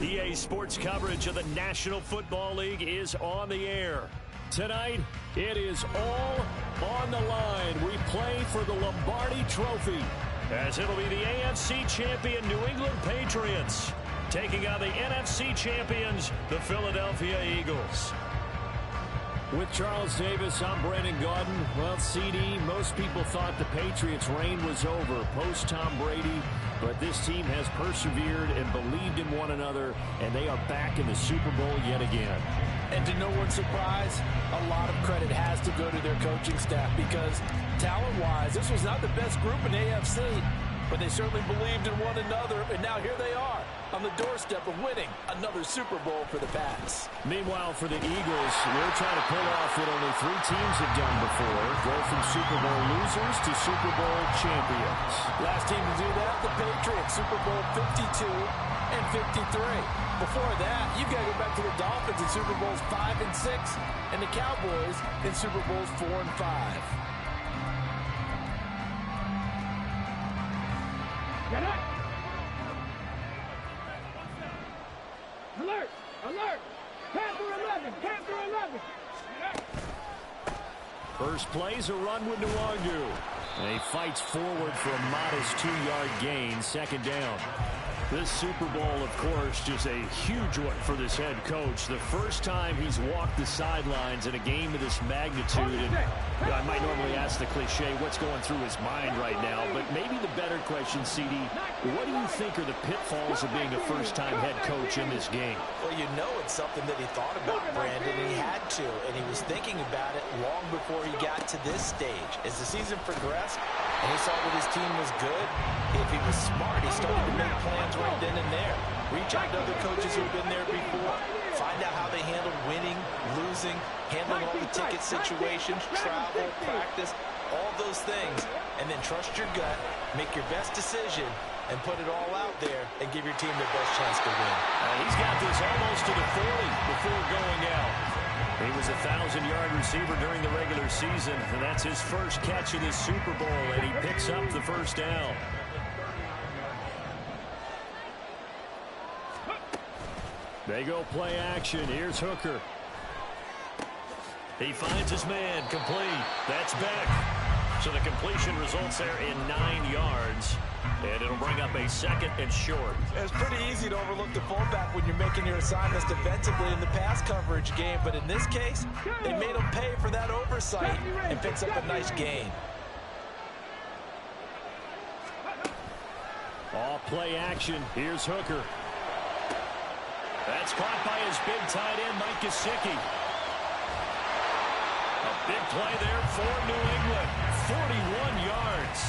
EA Sports coverage of the National Football League is on the air. Tonight, it is all on the line. We play for the Lombardi Trophy, as it'll be the AFC champion New England Patriots taking on the NFC champions, the Philadelphia Eagles. With Charles Davis, I'm Brandon Gaudin. Well, CD, most people thought the Patriots' reign was over post-Tom Brady, but this team has persevered and believed in one another, and they are back in the Super Bowl yet again. And to no one's surprise, a lot of credit has to go to their coaching staff because talent-wise, this was not the best group in AFC, but they certainly believed in one another, and now here they are on the doorstep of winning another Super Bowl for the Pats. Meanwhile, for the Eagles, they're trying to pull off what only 3 teams have done before, go from Super Bowl losers to Super Bowl champions. Last team to do that, the Patriots, Super Bowl 52 and 53. Before that, you've got to go back to the Dolphins in Super Bowls 5 and 6, and the Cowboys in Super Bowls 4 and 5. Get up! Alert! Alert! Panther 11! Panther 11! First play's a run with Nwangu. And he fights forward for a modest 2-yard gain, second down. This Super Bowl, of course, just a huge one for this head coach. The first time he's walked the sidelines in a game of this magnitude. And I might normally ask the cliche, what's going through his mind right now? But maybe the better question, CD, what do you think are the pitfalls of being a first-time head coach in this game? Well, you know it's something that he thought about, Brandon, and he had to. And he was thinking about it long before he got to this stage. As the season progressed, and he saw that his team was good, if he was smart, he started to make plans right then and there. Reach out to other coaches who've been there before. Find out how they handled winning, losing, handling all the ticket situations, travel, practice, all those things. And then trust your gut, make your best decision, and put it all out there and give your team the best chance to win. He's got this almost to the 40 before going out. He was a 1,000-yard receiver during the regular season, and that's his first catch of this Super Bowl, and he picks up the first down. They go play action. Here's Hooker. He finds his man, complete. That's Beck. So the completion results there in 9 yards. And it'll bring up a second and short. It's pretty easy to overlook the fullback when you're making your assignments defensively in the pass coverage game. But in this case, they made him pay for that oversight and picks up a nice gain. All play action. Here's Hooker. That's caught by his big tight end, Mike Gesicki. A big play there for New England. 41 yards.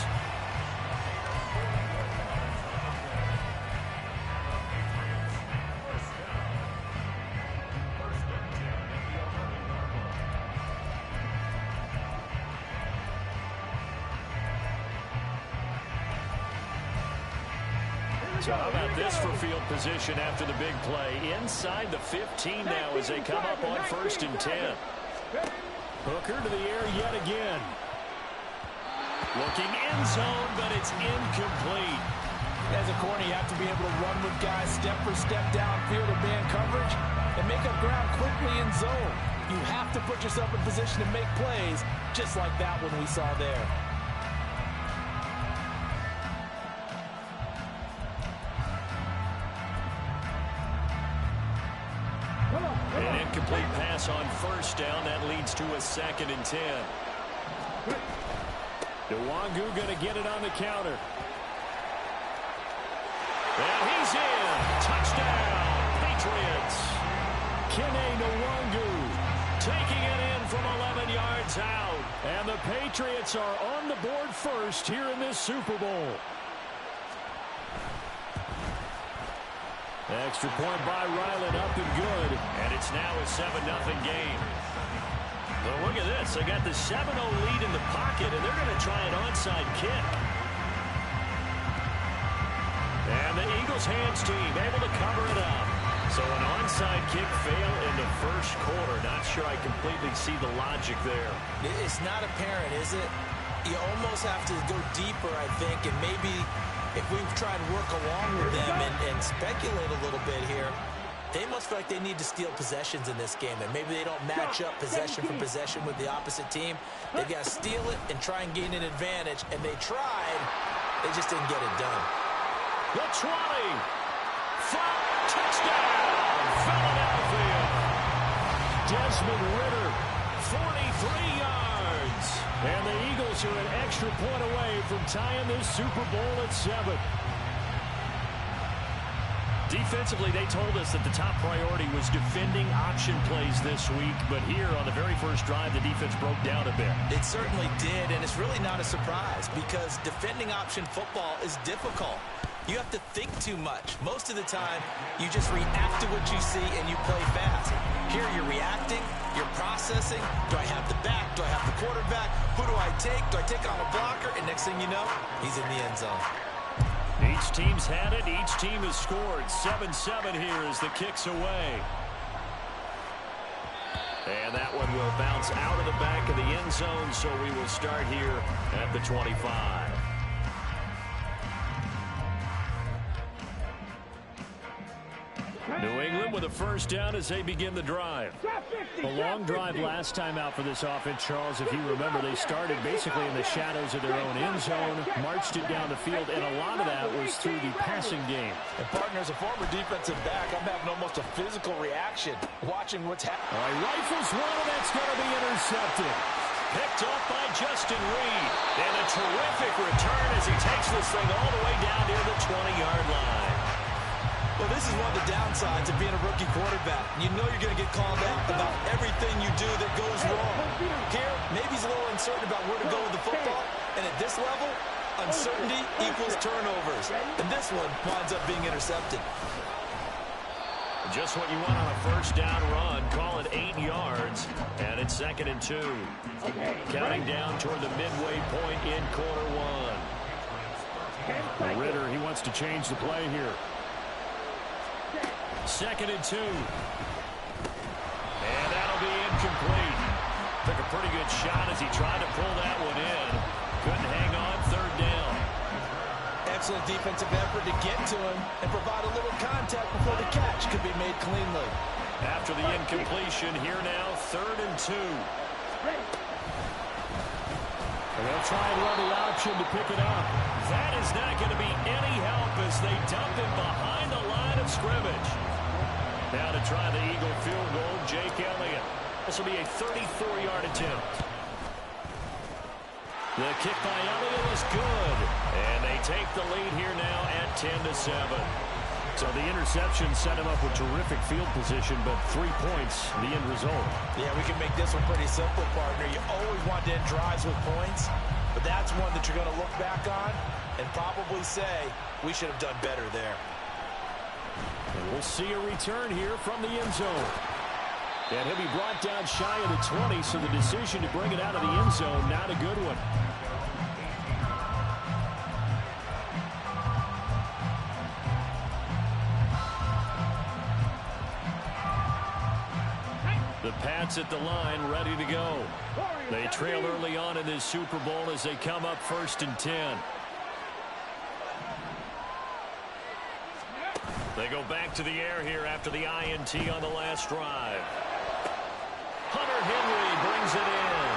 So how about this for field position after the big play? Inside the 15 now as they come up on 1st and 10. Hooker to the air yet again. Looking end zone, but it's incomplete. As a corner, you have to be able to run with guys step for step downfield in man coverage and make up ground quickly in zone. You have to put yourself in position to make plays, just like that one we saw there. An incomplete pass on 1st down. That leads to a 2nd and 10. Nwangu going to get it on the counter. And he's in. Touchdown, Patriots. Kene Nwangu taking it in from 11 yards out. And the Patriots are on the board first here in this Super Bowl. Extra point by Ryland, up and good. And it's now a 7-0 game. Well, look at this. They got the 7-0 lead in the pocket, and they're going to try an onside kick. And the Eagles hands team able to cover it up. So an onside kick fail in the first quarter. Not sure I completely see the logic there. It's not apparent, is it? You almost have to go deeper, I think, and maybe if we try and work along with them and speculate a little bit here, they must feel like they need to steal possessions in this game, and maybe they don't match up possession for possession with the opposite team. They've got to steal it and try and gain an advantage, and they tried. They just didn't get it done. The 20. Touchdown, Philadelphia. Desmond Ridder, 43 yards. And the Eagles are an extra point away from tying this Super Bowl at 7. Defensively, they told us that the top priority was defending option plays this week, but here on the very first drive, the defense broke down a bit. It certainly did, and it's really not a surprise because defending option football is difficult. You have to think too much. Most of the time, you just react to what you see and you play fast. Here, you're reacting, you're processing. Do I have the back? Do I have the quarterback? Who do I take? Do I take on a blocker? And next thing you know, he's in the end zone. Each team's had it. Each team has scored. 7-7 here as the kick's away. And that one will bounce out of the back of the end zone, so we will start here at the 25. New England with a first down as they begin the drive. A long drive last time out for this offense, Charles. If you remember, they started basically in the shadows of their own end zone, marched it down the field, and a lot of that was through the passing game. And partner, as a former defensive back, I'm having almost a physical reaction watching what's happening. All right, rifles one, and that's going to be intercepted. Picked up by Justin Reed. And a terrific return as he takes this thing all the way down near the 20-yard line. Well, this is one of the downsides of being a rookie quarterback. You know you're going to get called out about everything you do that goes wrong. Here, maybe he's a little uncertain about where to go with the football. And at this level, uncertainty equals turnovers. And this one winds up being intercepted. Just what you want on a first down run. Call it 8 yards. And it's 2nd and 2. Counting down toward the midway point in quarter one. Ridder, he wants to change the play here. 2nd and 2. And that'll be incomplete. Took a pretty good shot as he tried to pull that one in. Couldn't hang on. 3rd down. Excellent defensive effort to get to him and provide a little contact before the catch could be made cleanly. After the incompletion, here now, 3rd and 2. And they'll try and run the option to pick it up. That is not going to be any help as they dump him behind the line of scrimmage. Now to try the Eagle field goal, Jake Elliott. This will be a 34-yard attempt. The kick by Elliott is good. And they take the lead here now at 10-7. So the interception set him up with terrific field position, but 3 points, the end result. Yeah, we can make this one pretty simple, partner. You always want to end drives with points, but that's one that you're going to look back on and probably say, we should have done better there. And we'll see a return here from the end zone. And he'll be brought down shy of the 20, so the decision to bring it out of the end zone, not a good one. The Pats at the line, ready to go. They trail early on in this Super Bowl as they come up 1st and 10. They go back to the air here after the INT on the last drive. Hunter Henry brings it in.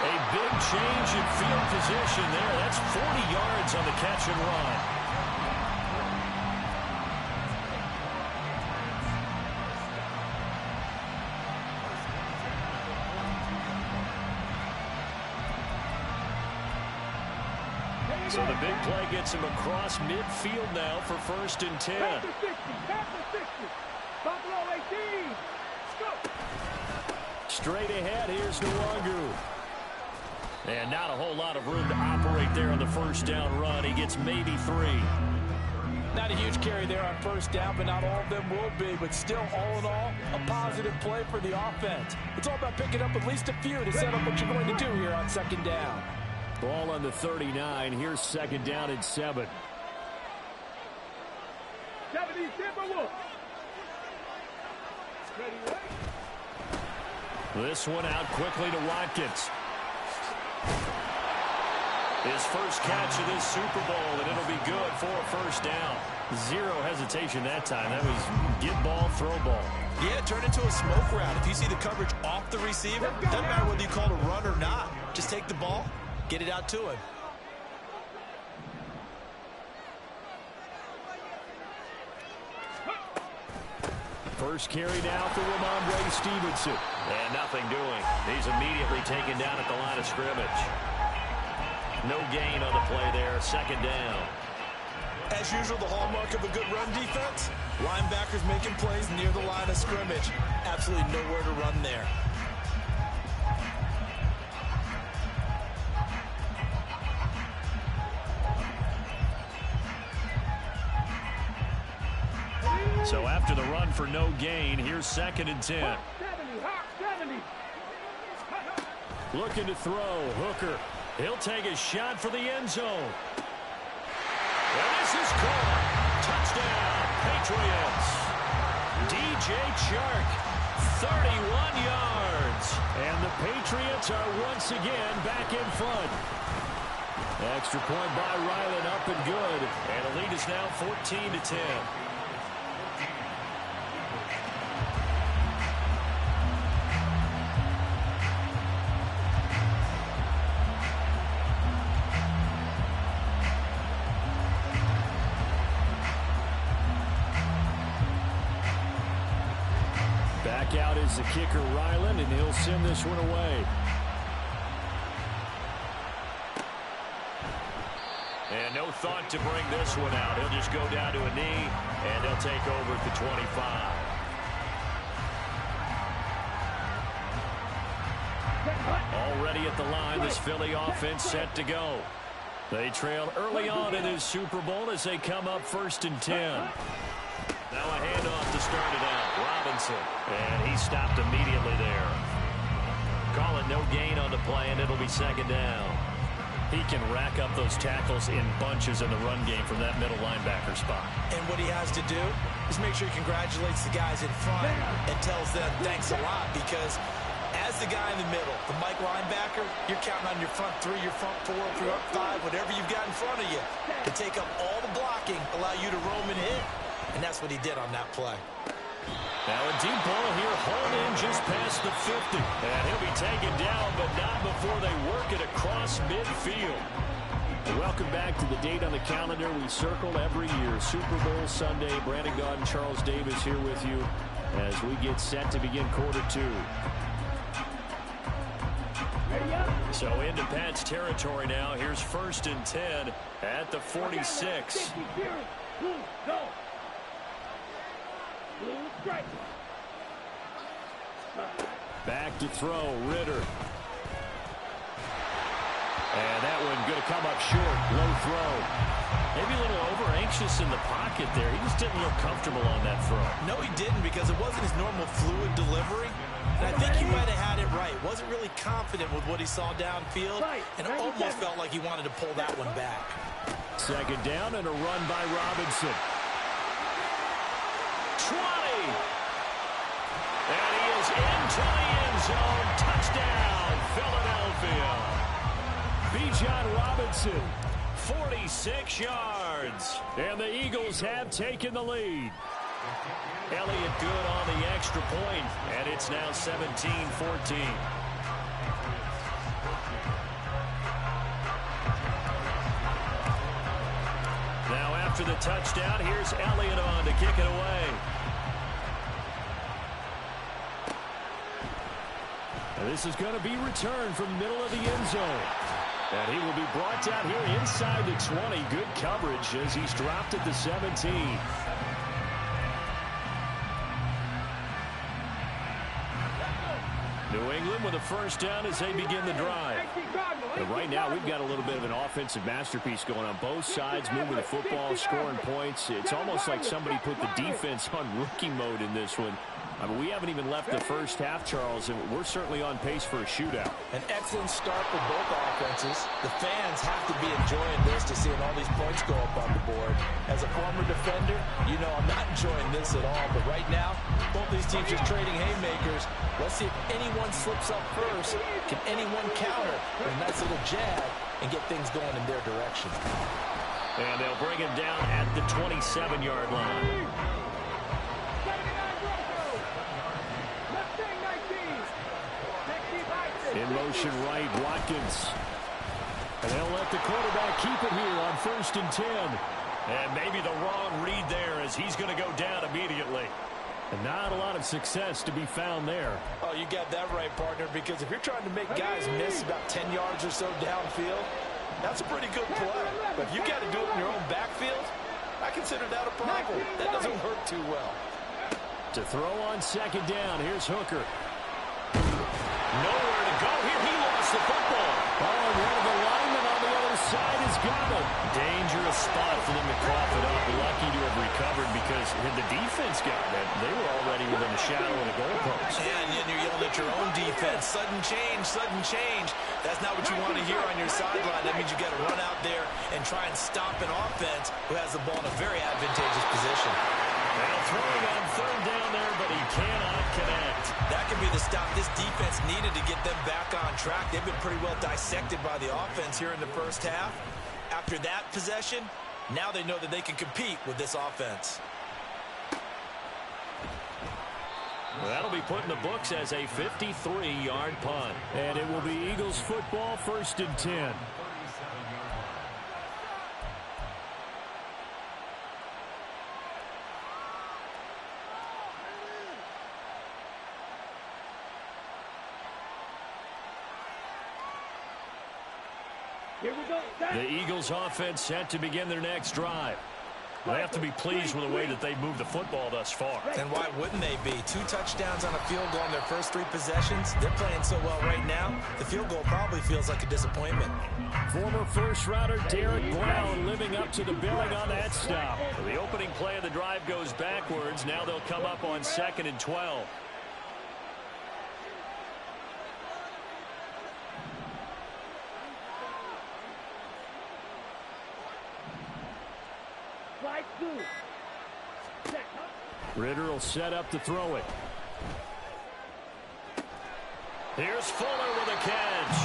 A big change in field position there. That's 40 yards on the catch and run. So the big play gets him across midfield now for 1st and 10. Past the 60. Buffalo 18. Go. Straight ahead, here's Nwangu. And not a whole lot of room to operate there on the first down run. He gets maybe 3. Not a huge carry there on first down, but not all of them will be. But still, all in all, a positive play for the offense. It's all about picking up at least a few to set up what you're going to do here on 2nd down. Ball on the 39. Here's 2nd down and 7. 77 Wolf. This one out quickly to Watkins. His first catch of this Super Bowl, and it'll be good for a first down. Zero hesitation that time. That was get ball, throw ball. Yeah, turn into a smoke route. If you see the coverage off the receiver, doesn't matter whether you call it a run or not. Just take the ball, get it out to him. First carry now for Ramondre Stevenson. And nothing doing. He's immediately taken down at the line of scrimmage. No gain on the play there. Second down. As usual, the hallmark of a good run defense, linebackers making plays near the line of scrimmage. Absolutely nowhere to run there. So after the run for no gain, here's 2nd and 10. 70. Looking to throw. Hooker. He'll take a shot for the end zone. And this is caught. Touchdown, Patriots. DJ Chark, 31 yards. And the Patriots are once again back in front. Extra point by Ryland, up and good. And the lead is now 14-10. Back out is the kicker, Ryland, and he'll send this one away. And no thought to bring this one out. He'll just go down to a knee, and he'll take over at the 25. Already at the line, this Philly offense set to go. They trail early on in this Super Bowl as they come up 1st and 10. Now a handoff to start it out. Robinson. And he stopped immediately there. Call it no gain on the play, and it'll be 2nd down. He can rack up those tackles in bunches in the run game from that middle linebacker spot. And what he has to do is make sure he congratulates the guys in front and tells them thanks a lot, because as the guy in the middle, the Mike linebacker, you're counting on your front 3, your front 4, your front 5, whatever you've got in front of you to take up all the blocking, allow you to roam and hit. And that's what he did on that play. Now a deep ball here, hauled in just past the 50. And he'll be taken down, but not before they work it across midfield. Welcome back to the date on the calendar we circle every year. Super Bowl Sunday. Brandon Gaudin, Charles Davis here with you as we get set to begin quarter 2. So into Pat's territory now. Here's 1st and 10 at the 46. Back to throw, Ritter. And that one going to come up short. Low throw. Maybe a little over-anxious in the pocket there. He just didn't look comfortable on that throw. No, he didn't, because it wasn't his normal fluid delivery. And I think he might have had it right. Wasn't really confident with what he saw downfield, and almost felt like he wanted to pull that one back. 2nd down and a run by Robinson. 20. And he is into the end zone. Touchdown, Philadelphia. Bijan Robinson, 46 yards. And the Eagles have taken the lead. Elliott good on the extra point, and it's now 17-14. Now after the touchdown, here's Elliott on to kick it away. And this is going to be returned from the middle of the end zone. And he will be brought down here inside the 20. Good coverage as he's dropped at the 17. New England with a first down as they begin the drive. But right now, we've got a little bit of an offensive masterpiece going on. Both sides moving the football, scoring points. It's almost like somebody put the defense on rookie mode in this one. I mean, we haven't even left the first half, Charles, and we're certainly on pace for a shootout. An excellent start for both offenses. The fans have to be enjoying this to seeing all these points go up on the board. As a former defender, you know I'm not enjoying this at all. But right now, both these teams just trading haymakers. Let's see if anyone slips up first. Can anyone counter with a nice little jab and get things going in their direction. And they'll bring him down at the 27-yard line. In motion right, Watkins. And they'll let the quarterback keep it here on 1st and 10. And maybe the wrong read there as he's going to go down immediately. And not a lot of success to be found there. Oh, you got that right, partner, because if you're trying to make guys miss about 10 yards or so downfield, that's a pretty good play. But if you got to do it in your own backfield, I consider that a problem. That doesn't work too well. To throw on 2nd down, here's Hooker. Nowhere to go here. He lost the football. Oh, one of the linemen on the other side has got it. Dangerous spot for them to cough it up. Lucky to have recovered because had the defense gotten it, they were already within a shadow of the goalpost. And you're yelling at your own defense. Sudden change, sudden change. That's not what you want to hear on your sideline. That means you got to run out there and try and stop an offense who has the ball in a very advantageous position. Now throwing on 3rd down there, but he cannot connect. That could be the stop this defense needed to get them back on track. They've been pretty well dissected by the offense here in the first half. After that possession, now they know that they can compete with this offense. Well, that'll be put in the books as a 53-yard punt. And it will be Eagles football, 1st and 10. Here we go. The Eagles offense set to begin their next drive. They have to be pleased with the way that they've moved the football thus far. And why wouldn't they be? 2 touchdowns on a field goal in their first 3 possessions. They're playing so well right now, the field goal probably feels like a disappointment. Former first-rounder Derek Brown living up to the billing on that stop. The opening play of the drive goes backwards. Now they'll come up on 2nd and 12. Ritter will set up to throw it. Here's Fuller with a catch.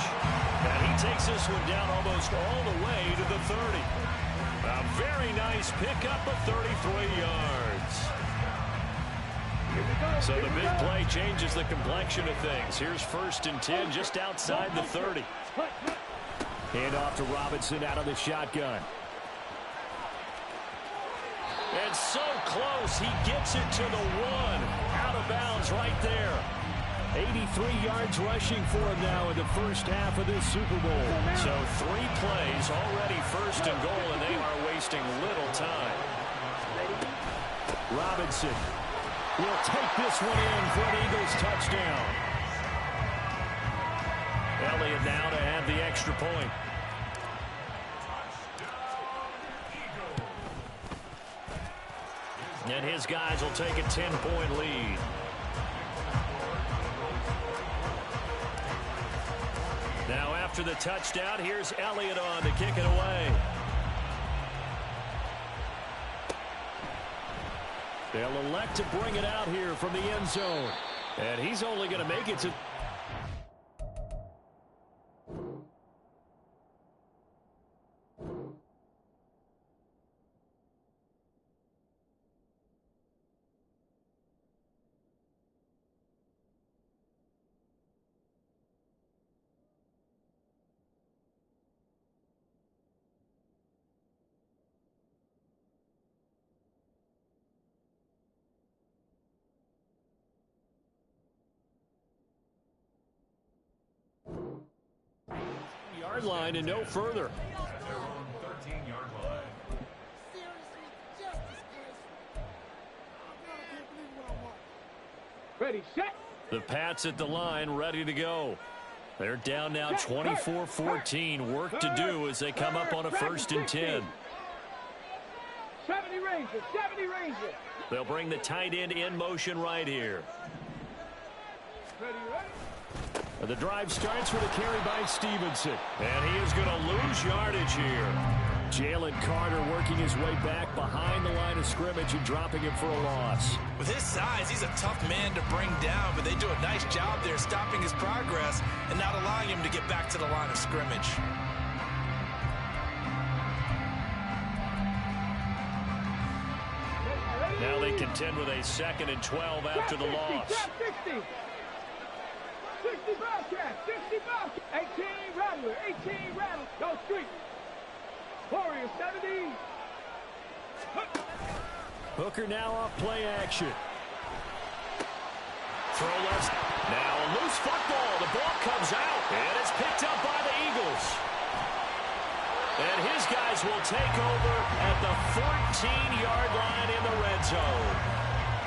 And he takes this one down almost all the way to the 30. A very nice pickup of 33 yards. So the big play changes the complexion of things. Here's 1st and 10 just outside the 30. Hand off to Robinson out of the shotgun. And so close, he gets it to the 1. Out of bounds right there. 83 yards rushing for him now in the first half of this Super Bowl. So 3 plays, already 1st and goal, and they are wasting little time. Robinson will take this one in for an Eagles touchdown. Elliott now to have the extra point. And his guys will take a 10-point lead. Now after the touchdown, here's Elliott on to kick it away. They'll elect to bring it out here from the end zone. And he's only going to make it to... line and no further. 13-yard line. Ready, set. The Pats at the line, ready to go. They're down now 24-14. Work to do as they come up on a 1st and 10. 70 Rangers, 70 Rangers. They'll bring the tight end in motion right here. Ready, ready. The drive starts with a carry by Stevenson. And he is going to lose yardage here. Jalen Carter working his way back behind the line of scrimmage and dropping him for a loss. With his size, he's a tough man to bring down, but they do a nice job there stopping his progress and not allowing him to get back to the line of scrimmage. Contend with a 2nd and 12 after the loss. 60. 60 Bobcat. 60 Bobcat. 18 Rattler. 18 Rattler. Go street. Warriors 70. Hooker now off play action. Throw left. Now a loose football. The ball comes out. And it's picked up by the Eagles. And his guys will take over at the 14-yard line in the red zone.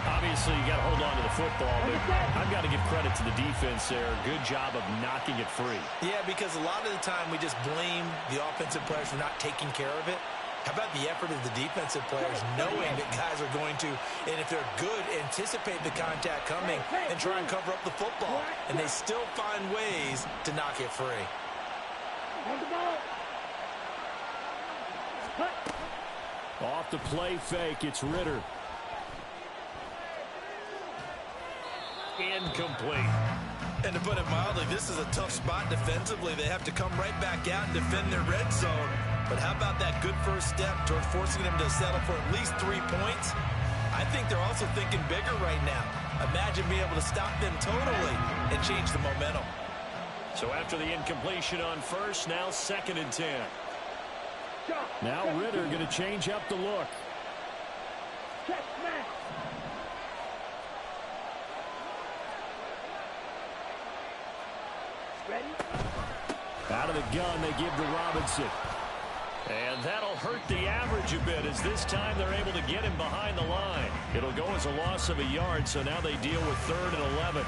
Obviously, you got to hold on to the football, but I've got to give credit to the defense there. Good job of knocking it free. Yeah, because a lot of the time we just blame the offensive players for not taking care of it. How about the effort of the defensive players knowing that guys are going to, and if they're good, anticipate the contact coming and try and cover up the football. And they still find ways to knock it free. Off the play fake, it's Ritter. Incomplete. And to put it mildly, this is a tough spot defensively. They have to come right back out and defend their red zone. But how about that good first step towards forcing them to settle for at least 3 points? I think they're also thinking bigger right now. Imagine being able to stop them totally and change the momentum. So after the incompletion on first, now 2nd and 10. Now Ritter going to change up the look. Out of the gun, they give to Robinson. And that'll hurt the average a bit, as this time they're able to get him behind the line. It'll go as a loss of a yard, so now they deal with 3rd and 11.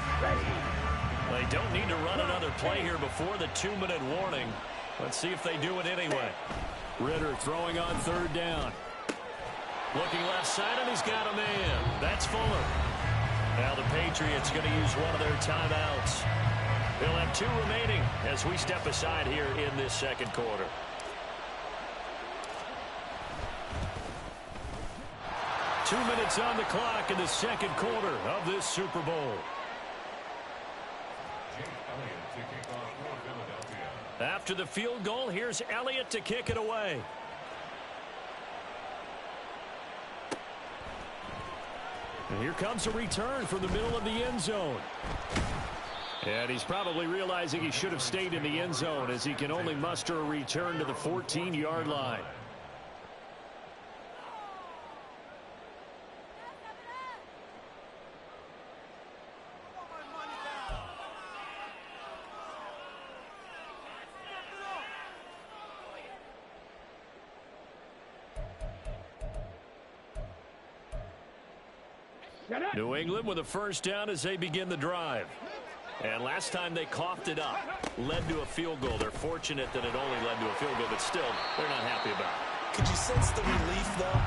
They don't need to run another play here before the 2-minute warning. Let's see if they do it anyway. Ritter throwing on 3rd down. Looking left side, and he's got a man. That's Fuller. Now the Patriots going to use one of their timeouts. They'll have 2 remaining as we step aside here in this 2nd quarter. Two minutes on the clock in the 2nd quarter of this Super Bowl. After the field goal, here's Elliott to kick it away. And here comes a return from the middle of the end zone. And he's probably realizing he should have stayed in the end zone, as he can only muster a return to the 14-yard line. New England with a first down as they begin the drive. And last time they coughed it up, led to a field goal. They're fortunate that it only led to a field goal, but still, they're not happy about it. Could you sense the relief, though,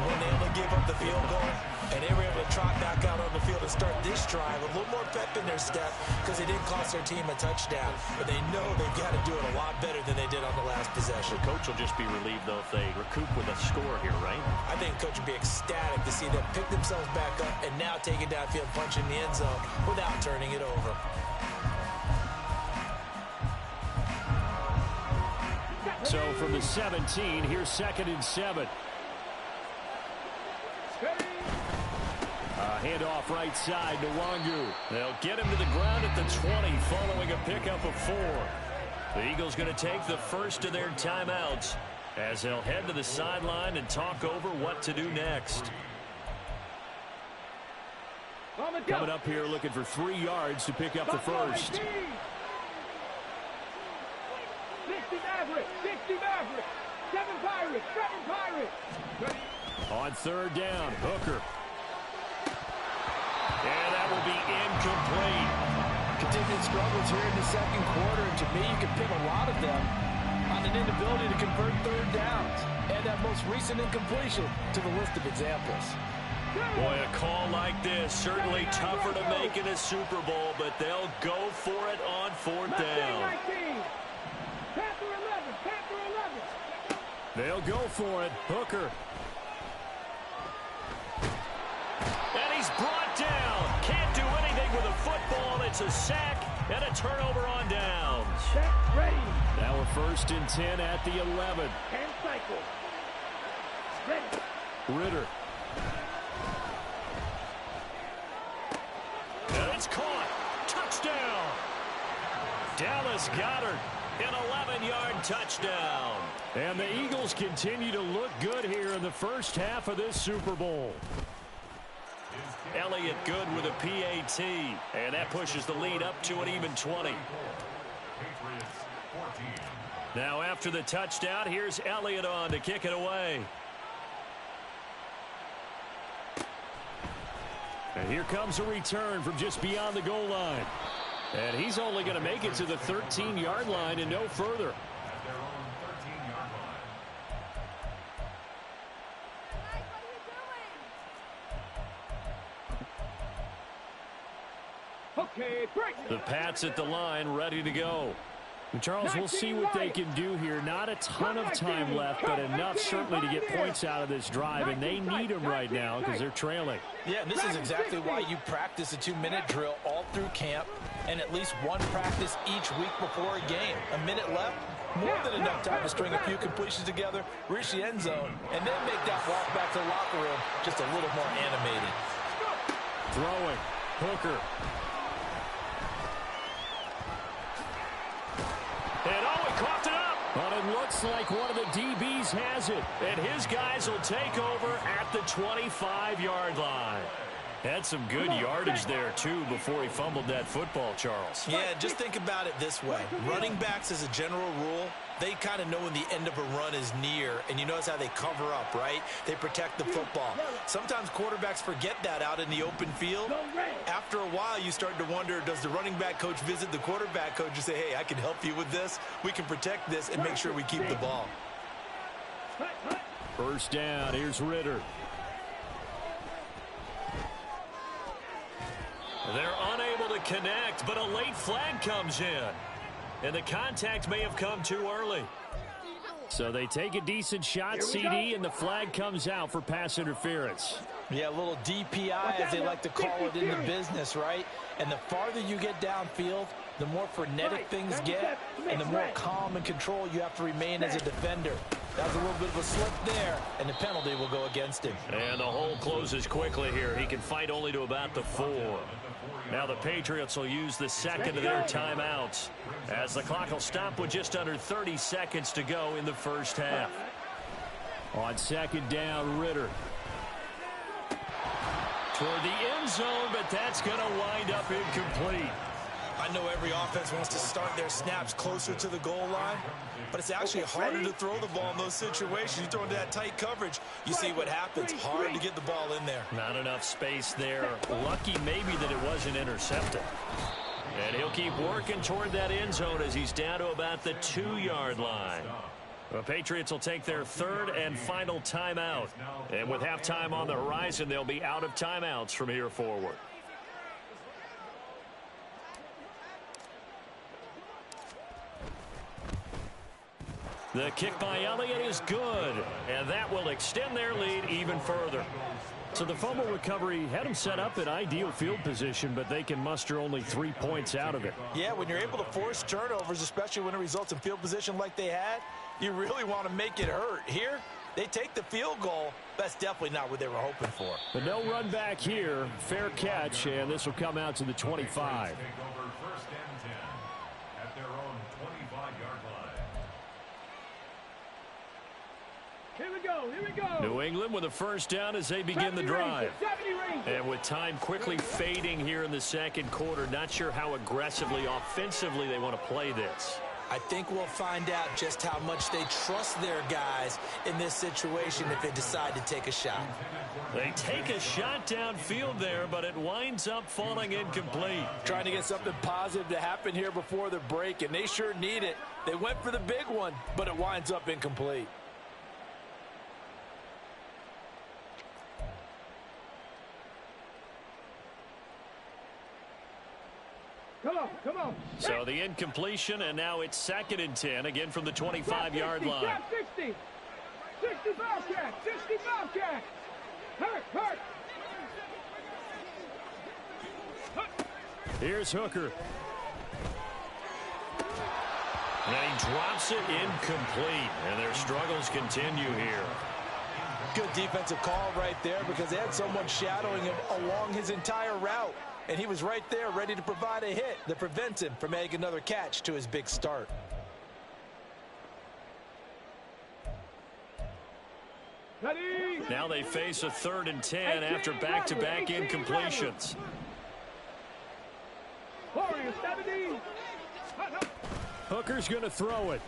when they only gave up the field goal and they were able to trot back out on the field and start this drive a little more pep in their step because they didn't cost their team a touchdown, but they know they've got to do it a lot better than they did on the last possession. The coach will just be relieved, though, if they recoup with a score here, right? I think the coach would be ecstatic to see them pick themselves back up and now take it downfield, punch in the end zone without turning it over. So from the 17, here's 2nd and 7. Handoff right side to Wangu. They'll get him to the ground at the 20 following a pickup of 4. The Eagles going to take the first of their timeouts as they'll head to the sideline and talk over what to do next. Coming up here looking for 3 yards to pick up the first. 60 Maverick, 60 Maverick, 7 Pirates, 7 Pirates. On 3rd down, Hooker. And that will be incomplete. Continued struggles here in the 2nd quarter, and to me, you can pick a lot of them on an inability to convert 3rd downs. And that most recent incompletion to the list of examples. Boy, a call like this, certainly tougher to make in a Super Bowl, but they'll go for it on 4th down. Panther 11, Panther 11. They'll go for it. Hooker. And he's brought down. Can't do anything with a football. It's a sack and a turnover on downs. Set, ready. Now a 1st and 10 at the 11. And cycle. Ready. Ritter. It's caught. Touchdown. Dallas Goedert, an 11-yard touchdown. And the Eagles continue to look good here in the first half of this Super Bowl. Elliott good with a PAT, and that pushes the lead up to an even 20. Now after the touchdown, here's Elliott on to kick it away. And here comes a return from just beyond the goal line. And he's only going to make it to the 13-yard line and no further. Okay, break. The Pats at the line, ready to go. And Charles, we'll see what they can do here. Not a ton of time left, but enough certainly to get points out of this drive, and they need them right now because they're trailing. Yeah, and this is exactly why you practice a 2-minute drill all through camp and at least one practice each week before a game. A minute left, more than enough time to string a few completions together, reach the end zone, and then make that walk back to the locker room just a little more animated. Throwing. Hooker. And he coughed it up. But it looks like one of the DBs has it. And his guys will take over at the 25-yard line. Had some good yardage there, too, before he fumbled that football, Charles. Yeah, just think about it this way. Running backs, as a general rule, they kind of know when the end of a run is near, and you notice how they cover up, right? They protect the football. Sometimes quarterbacks forget that out in the open field. After a while, you start to wonder, does the running back coach visit the quarterback coach and say, hey, I can help you with this. We can protect this and make sure we keep the ball. First down, here's Ritter. They're unable to connect, but a late flag comes in. And the contact may have come too early. So they take a decent shot, CD, and the flag comes out for pass interference. Yeah, a little DPI, as they like to call it in the business, right? And the farther you get downfield, the more frenetic things get, and the more calm and control you have to remain as a defender. That was a little bit of a slip there, and the penalty will go against him. And the hole closes quickly here. He can fight only to about the 4. Now the Patriots will use the second of their timeouts as the clock will stop with just under 30 seconds to go in the first half. On second down, Ritter. Toward the end zone, but that's going to wind up incomplete. I know every offense wants to start their snaps closer to the goal line, but it's actually harder to throw the ball in those situations. You throw into that tight coverage, you see what happens. Hard to get the ball in there. Not enough space there. Lucky maybe that it wasn't intercepted. And he'll keep working toward that end zone as he's down to about the 2-yard line. The Patriots will take their third and final timeout. And with halftime on the horizon, they'll be out of timeouts from here forward. The kick by Elliott is good, and that will extend their lead even further. So the fumble recovery had them set up in ideal field position, but they can muster only 3 points out of it. Yeah, when you're able to force turnovers, especially when it results in field position like they had, you really want to make it hurt. Here, they take the field goal. That's definitely not what they were hoping for. But no run back here. Fair catch, and this will come out to the 25. Here we go. New England with a first down as they begin the drive. And with time quickly fading here in the second quarter, not sure how aggressively, offensively they want to play this. I think we'll find out just how much they trust their guys in this situation if they decide to take a shot. They take a shot downfield there, but it winds up falling incomplete. Trying to get something positive to happen here before the break, and they sure need it. They went for the big one, but it winds up incomplete. Come on. So the incompletion, and now it's 2nd and 10, again from the 25-yard line. 60 Bobcat. Hurt. Here's Hooker. And he drops it incomplete, and their struggles continue here. Good defensive call right there because they had someone shadowing him along his entire route. and he was right there ready to provide a hit that prevents him from adding another catch to his big start. Now they face a 3rd and 10 after back-to-back incompletions. Hooker's going to throw it.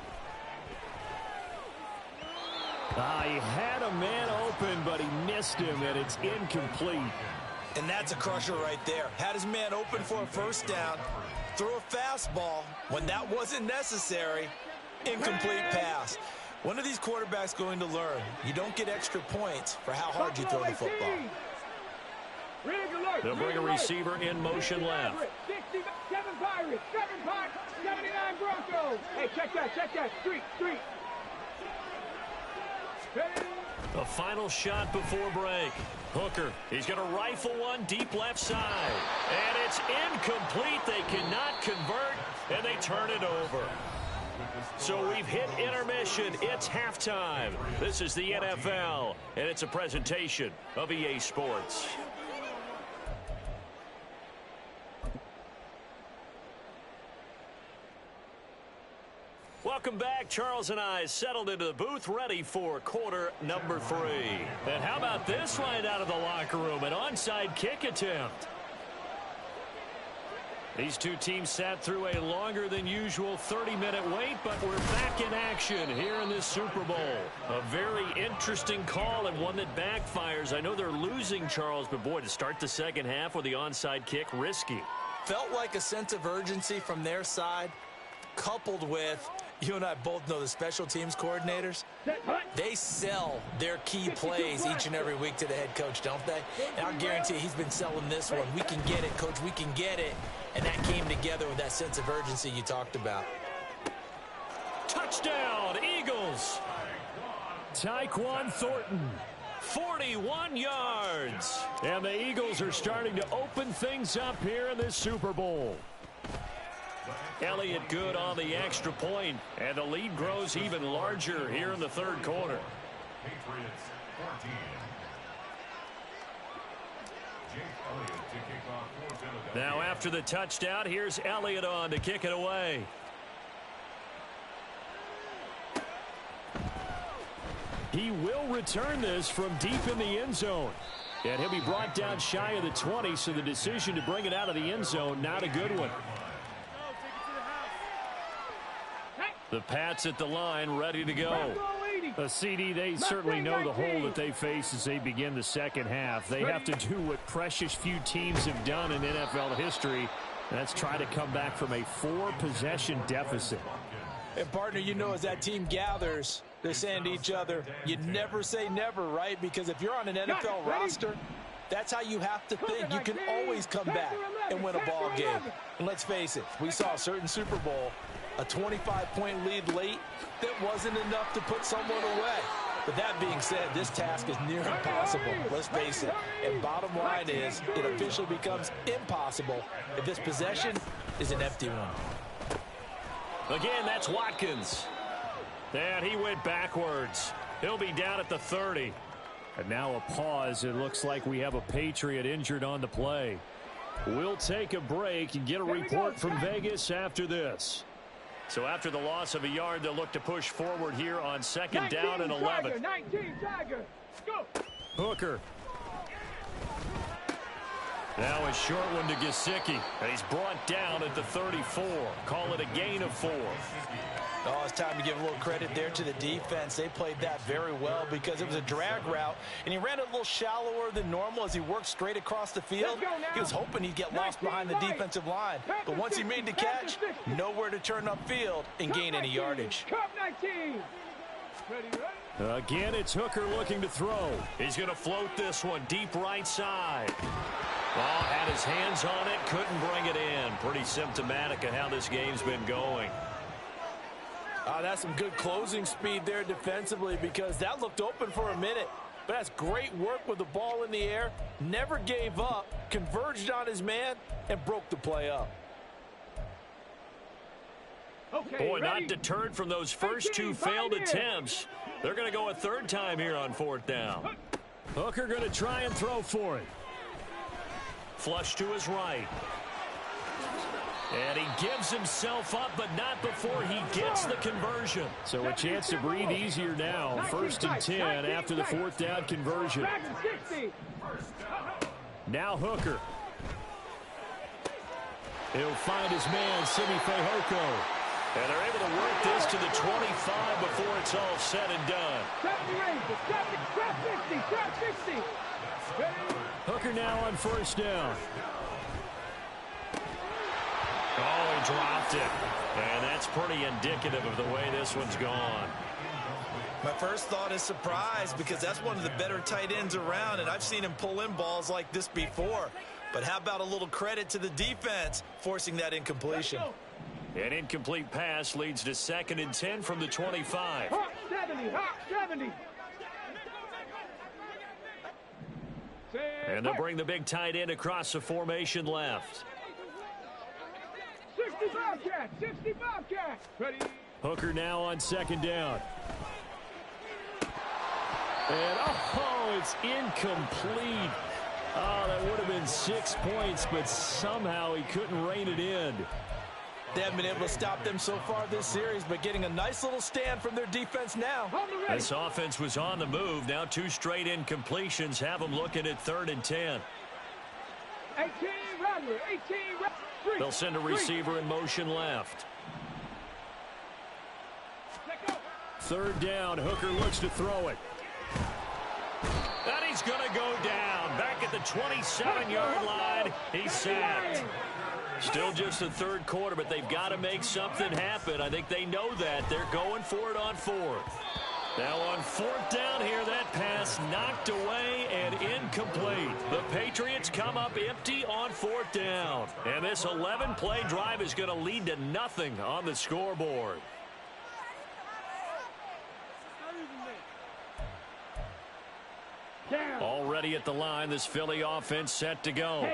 He had a man open, but he missed him, and it's incomplete. And that's a crusher right there. Had his man open for a first down, threw a fastball when that wasn't necessary. Incomplete pass. When are these quarterbacks going to learn? You don't get extra points for how hard you throw the football. They'll bring a receiver in motion left. 67 Pirates, 79 Broncos. Hey, check that. Street. The final shot before break. Hooker, he's going to rifle one deep left side. And it's incomplete. They cannot convert, and they turn it over. So we've hit intermission. It's halftime. This is the NFL, and it's a presentation of EA Sports. Welcome back. Charles and I settled into the booth, ready for quarter number 3. And how about this right out of the locker room? An onside kick attempt. These two teams sat through a longer than usual 30-minute wait, but we're back in action here in this Super Bowl. A very interesting call and one that backfires. I know they're losing, Charles, but boy, to start the second half with the onside kick, risky. Felt like a sense of urgency from their side, coupled with, you and I both know the special teams coordinators. They sell their key plays each and every week to the head coach, don't they? And I'll guarantee he's been selling this one. We can get it, coach. We can get it. And that came together with that sense of urgency you talked about. Touchdown, Eagles. Tyquan Thornton, 41 yards. And the Eagles are starting to open things up here in this Super Bowl. Elliott good on the extra point, and the lead grows even larger here in the third quarter. Patriots 14. Jake Elliott to kick off for Philadelphia. Now after the touchdown, here's Elliott on to kick it away. He will return this from deep in the end zone. And he'll be brought down shy of the 20, so the decision to bring it out of the end zone, not a good one. The Pats at the line, ready to go. CD, they certainly know the hole that they face as they begin the second half. They have to do what precious few teams have done in NFL history. That's try to come back from a 4-possession deficit. And, partner, you know, as that team gathers, they're saying to each other, you never say never, right? Because if you're on an NFL roster, that's how you have to think. You can always come back and win a ball game. And let's face it, we saw a certain Super Bowl, a 25-point lead late that wasn't enough to put someone away. But that being said, this task is near impossible. Let's face it. And bottom line is, it officially becomes impossible if this possession is an empty one. Again, that's Watkins. And he went backwards. He'll be down at the 30. And now a pause. It looks like we have a Patriot injured on the play. We'll take a break and get a report from Vegas after this. So after the loss of a yard, they'll look to push forward here on second down and 11. 19 Tiger. Go. Hooker. Now a short one to Gesicki. And he's brought down at the 34. Call it a gain of 4. Oh, it's time to give a little credit there to the defense. They played that very well because it was a drag route, and he ran it a little shallower than normal as he worked straight across the field. He was hoping he'd get lost behind the defensive line. But once he made the catch, nowhere to turn upfield and gain any yardage. Again, it's Hooker looking to throw. He's going to float this one deep right side. Well, had his hands on it, couldn't bring it in. Pretty symptomatic of how this game's been going. That's some good closing speed there defensively because that looked open for a minute. But that's great work with the ball in the air. Never gave up, converged on his man, and broke the play up. Boy, not deterred from those first two failed attempts. They're going to go a third time here on fourth down. Hooker going to try and throw for it. flush to his right. And he gives himself up, but not before he gets the conversion. So a chance to breathe easier now. 1st and 10 after the 4th down conversion. Now Hooker. He'll find his man, Simi Fehoko. And they're able to work this to the 25 before it's all said and done. Hooker now on 1st down. Oh, he dropped it. And that's pretty indicative of the way this one's gone. My first thought is surprise, because that's one of the better tight ends around, and I've seen him pull in balls like this before. But how about a little credit to the defense forcing that incompletion? An incomplete pass leads to 2nd and 10 from the 25. Hot 70, hot 70. And they'll bring the big tight end across the formation left. 65 cat, 65 cat. Ready? Hooker now on 2nd down. And, oh, it's incomplete. Oh, that would have been 6 points, but somehow he couldn't rein it in. They haven't been able to stop them so far this series, but getting a nice little stand from their defense now. This offense was on the move. Now 2 straight incompletions have them looking at 3rd and 10. 18 Rattler, 18 Rattler. They'll send a receiver in motion left. 3rd down. Hooker looks to throw it. And he's going to go down. Back at the 27-yard line. He's sacked. Still just the 3rd quarter, but they've got to make something happen. I think they know that. They're going for it on 4th. Now on 4th down here, that pass knocked away and incomplete. The Patriots come up empty on 4th down. And this 11-play drive is going to lead to nothing on the scoreboard. Already at the line, this Philly offense set to go.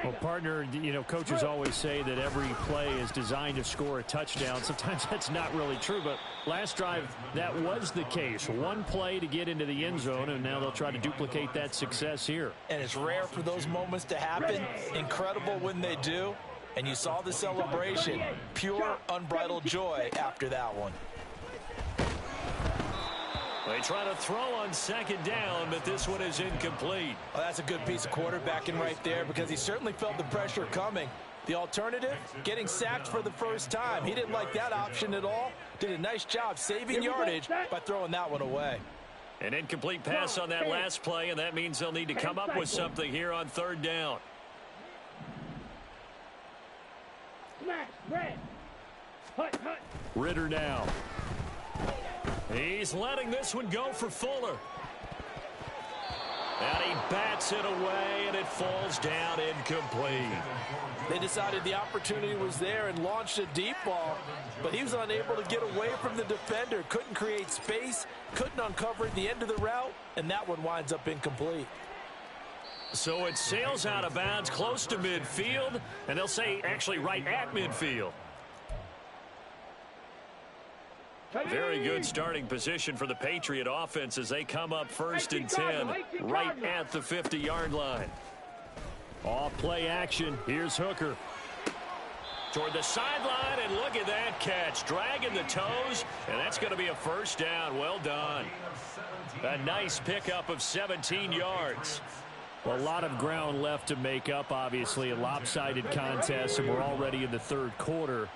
Well, partner, you know, coaches always say that every play is designed to score a touchdown. Sometimes that's not really true, but last drive, that was the case. One play to get into the end zone, and now they'll try to duplicate that success here. And it's rare for those moments to happen. Incredible when they do. And you saw the celebration. Pure, unbridled joy after that one. They try to throw on 2nd down, but this one is incomplete. Well, that's a good piece of quarterbacking right there, because he certainly felt the pressure coming. The alternative, getting sacked for the first time. He didn't like that option at all. Did a nice job saving yardage by throwing that one away. An incomplete pass on that last play, and that means they'll need to come up with something here on 3rd down. Smash, red. Hut, hut. Ritter now. He's letting this one go for Fuller. And he bats it away, and it falls down incomplete. They decided the opportunity was there and launched a deep ball, but he was unable to get away from the defender. Couldn't create space, couldn't uncover the end of the route, and that one winds up incomplete. So it sails out of bounds close to midfield, and they'll say actually right at midfield. Very good starting position for the Patriot offense as they come up 1st and 10 right at the 50-yard line. Off play action. Here's Hooker. Toward the sideline, and look at that catch. Dragging the toes, and that's going to be a 1st down. Well done. A nice pickup of 17 yards. Well, a lot of ground left to make up, obviously. A lopsided contest, and we're already in the 3rd quarter.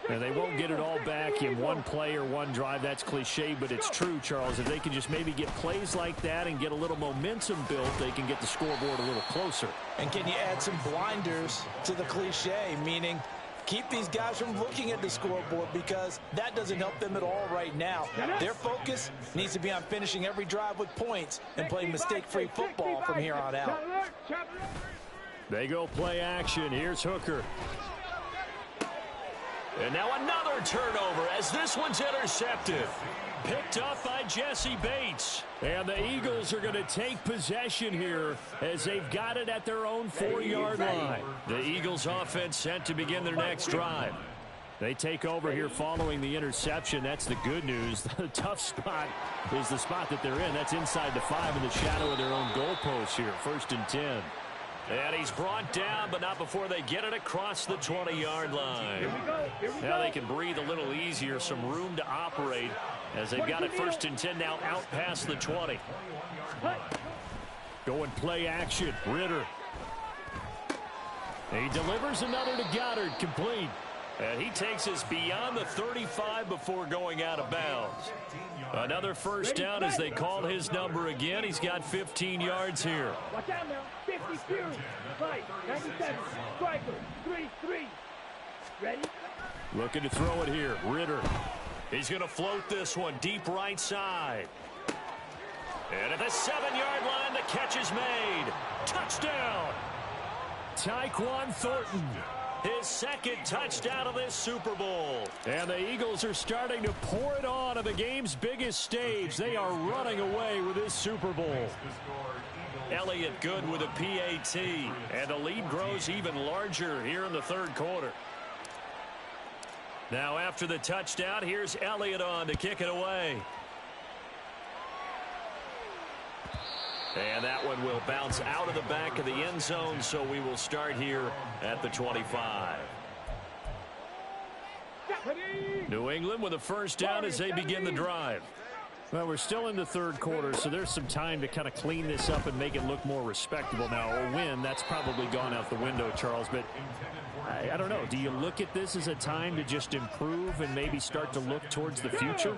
And they won't get it all back in one play or one drive. That's cliche, but it's true, Charles. If they can just maybe get plays like that and get a little momentum built, they can get the scoreboard a little closer. And can you add some blinders to the cliche, meaning keep these guys from looking at the scoreboard, because that doesn't help them at all right now. Their focus needs to be on finishing every drive with points and playing mistake-free football from here on out. They go play action. Here's Hooker. And now another turnover as this one's intercepted. Picked up by Jesse Bates. And the Eagles are going to take possession here as they've got it at their own 4-yard line. The Eagles offense set to begin their next drive. They take over here following the interception. That's the good news. The tough spot is the spot that they're in. That's inside the 5 in the shadow of their own goalpost here. 1st and 10. And he's brought down, but not before they get it across the 20-yard line. Now they can breathe a little easier, some room to operate as they've got it 1st and 10 now out past the 20. Going play action, Ritter. He delivers another to Goddard, complete. And he takes us beyond the 35 before going out of bounds. Another first down as they call his number again. He's got 15 yards here. Watch out now. 50 Fury. Fight. 97. Striker. 3-3. Ready? Looking to throw it here. Ritter. He's going to float this one deep right side. And at the 7-yard line, the catch is made. Touchdown. Tyquan Thornton. His 2nd touchdown of this Super Bowl. And the Eagles are starting to pour it on the game's biggest stage. They are running away with this Super Bowl. Elliott good with a PAT. And the lead grows even larger here in the 3rd quarter. Now after the touchdown, here's Elliott on to kick it away. And that one will bounce out of the back of the end zone, so we will start here at the 25. New England with a first down as they begin the drive. Well, we're still in the 3rd quarter, so there's some time to kind of clean this up and make it look more respectable. Now, a win, that's probably gone out the window, Charles, but I don't know. Do you look at this as a time to just improve and maybe start to look towards the future?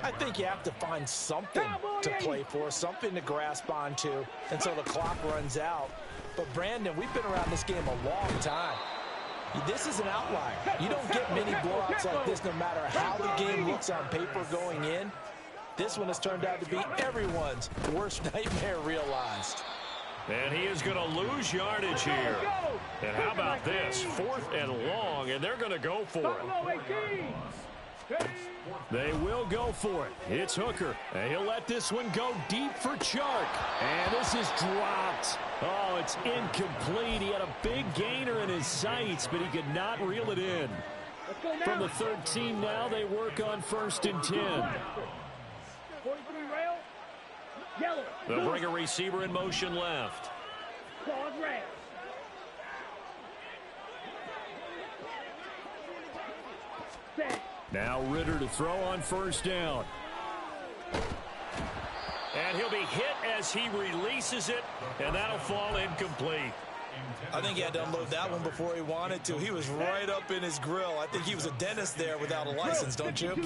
I think you have to find something to play for, something to grasp onto until the clock runs out. But, Brandon, we've been around this game a long time. This is an outlier. You don't get many blowouts like this no matter how the game looks on paper going in. This one has turned out to be everyone's worst nightmare realized. And he is going to lose yardage here. And how about this? 4th and long, and they're going to go for it. They will go for it. It's Hooker. And he'll let this one go deep for Chark. And this is dropped. Oh, it's incomplete. He had a big gainer in his sights, but he could not reel it in. From the 13 now, they work on 1st and 10. 43 rail. Yellow. They'll bring a receiver in motion left. Pause red. Set. Now Ritter to throw on 1st down. And he'll be hit as he releases it, and that'll fall incomplete. I think he had to unload that one before he wanted to. He was right up in his grill. I think he was a dentist there without a license, don't you?